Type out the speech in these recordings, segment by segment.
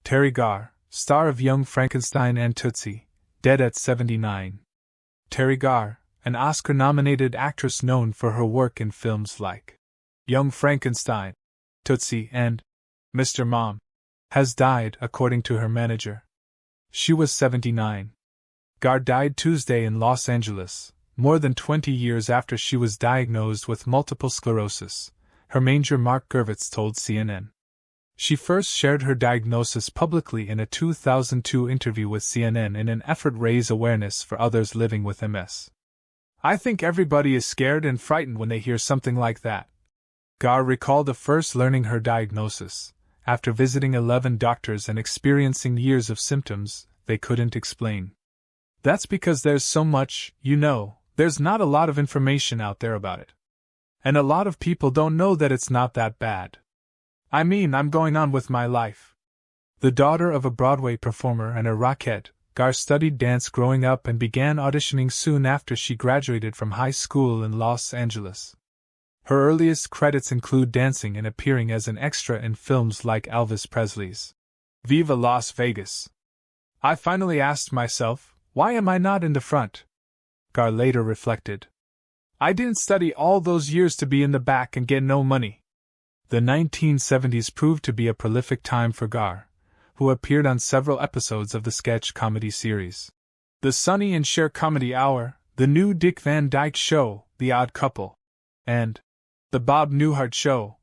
Teri Garr, star of Young Frankenstein and Tootsie, dead at 79. Teri Garr, an Oscar-nominated actress known for her work in films like Young Frankenstein, Tootsie, and Mr. Mom, has died, according to her manager. She was 79. Garr died Tuesday in Los Angeles, more than 20 years after she was diagnosed with multiple sclerosis, her manager Marc Gurvitz told CNN. She first shared her diagnosis publicly in a 2002 interview with CNN in an effort to raise awareness for others living with MS. "I think everybody is scared and frightened when they hear something like that." Garr recalled of first learning her diagnosis, after visiting 11 doctors and experiencing years of symptoms they couldn't explain. "That's because there's so much, there's not a lot of information out there about it. And a lot of people don't know that it's not that bad. I'm going on with my life." The daughter of a Broadway performer and a rockette, Garr studied dance growing up and began auditioning soon after she graduated from high school in Los Angeles. Her earliest credits include dancing and appearing as an extra in films like Elvis Presley's Viva Las Vegas. "I finally asked myself, why am I not in the front?" Garr later reflected. "I didn't study all those years to be in the back and get no money." The 1970s proved to be a prolific time for Garr, who appeared on several episodes of the sketch comedy series The Sonny and Cher Comedy Hour, The New Dick Van Dyke Show, The Odd Couple, and The Bob Newhart Show,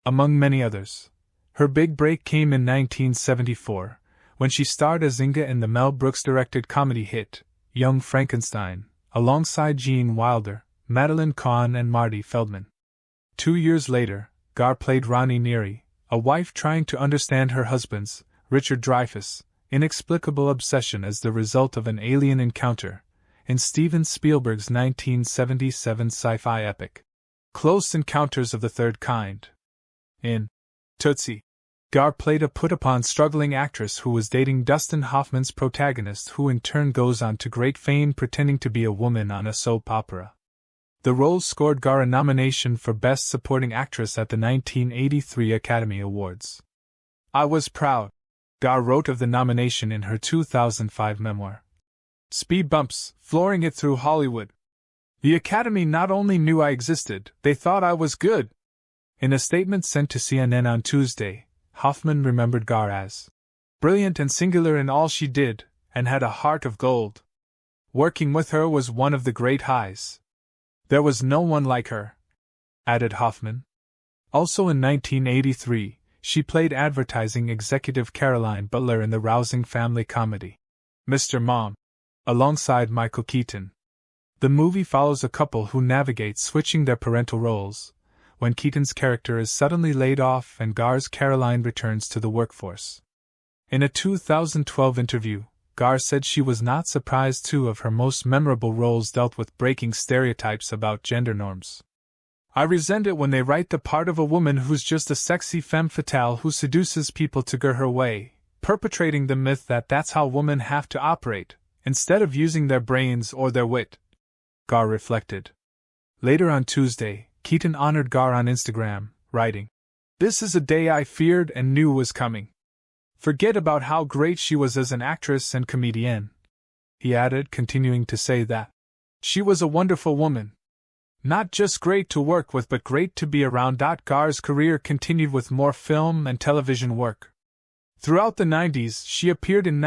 among many others. Her big break came in 1974, when she starred as Inga in the Mel Brooks-directed comedy hit, Young Frankenstein, alongside Gene Wilder, Madeline Kahn and Marty Feldman. 2 years later, Garr played Ronnie Neary, a wife trying to understand her husband's, Richard Dreyfuss, inexplicable obsession as the result of an alien encounter, in Steven Spielberg's 1977 sci-fi epic, Close Encounters of the Third Kind. In Tootsie, Garr played a put-upon struggling actress who was dating Dustin Hoffman's protagonist, who in turn goes on to great fame pretending to be a woman on a soap opera. The role scored Garr a nomination for Best Supporting Actress at the 1983 Academy Awards. "I was proud," Garr wrote of the nomination in her 2005 memoir. "Speed bumps, flooring it through Hollywood. The Academy not only knew I existed, they thought I was good." In a statement sent to CNN on Tuesday, Hoffman remembered Garr as brilliant and singular in all she did, and had a heart of gold. "Working with her was one of the great highs. There was no one like her," added Hoffman. Also in 1983, she played advertising executive Caroline Butler in the rousing family comedy Mr. Mom, alongside Michael Keaton. The movie follows a couple who navigate switching their parental roles, when Keaton's character is suddenly laid off and Garr's Caroline returns to the workforce. In a 2012 interview, Garr said she was not surprised 2 of her most memorable roles dealt with breaking stereotypes about gender norms. "I resent it when they write the part of a woman who's just a sexy femme fatale who seduces people to go her way, perpetrating the myth that that's how women have to operate, instead of using their brains or their wit," Garr reflected. Later on Tuesday, Keaton honored Garr on Instagram, writing, "This is a day I feared and knew was coming. Forget about how great she was as an actress and comedienne," he added, continuing to say that she was a wonderful woman. "Not just great to work with but great to be around." Garr's career continued with more film and television work. Throughout the 90s, she appeared in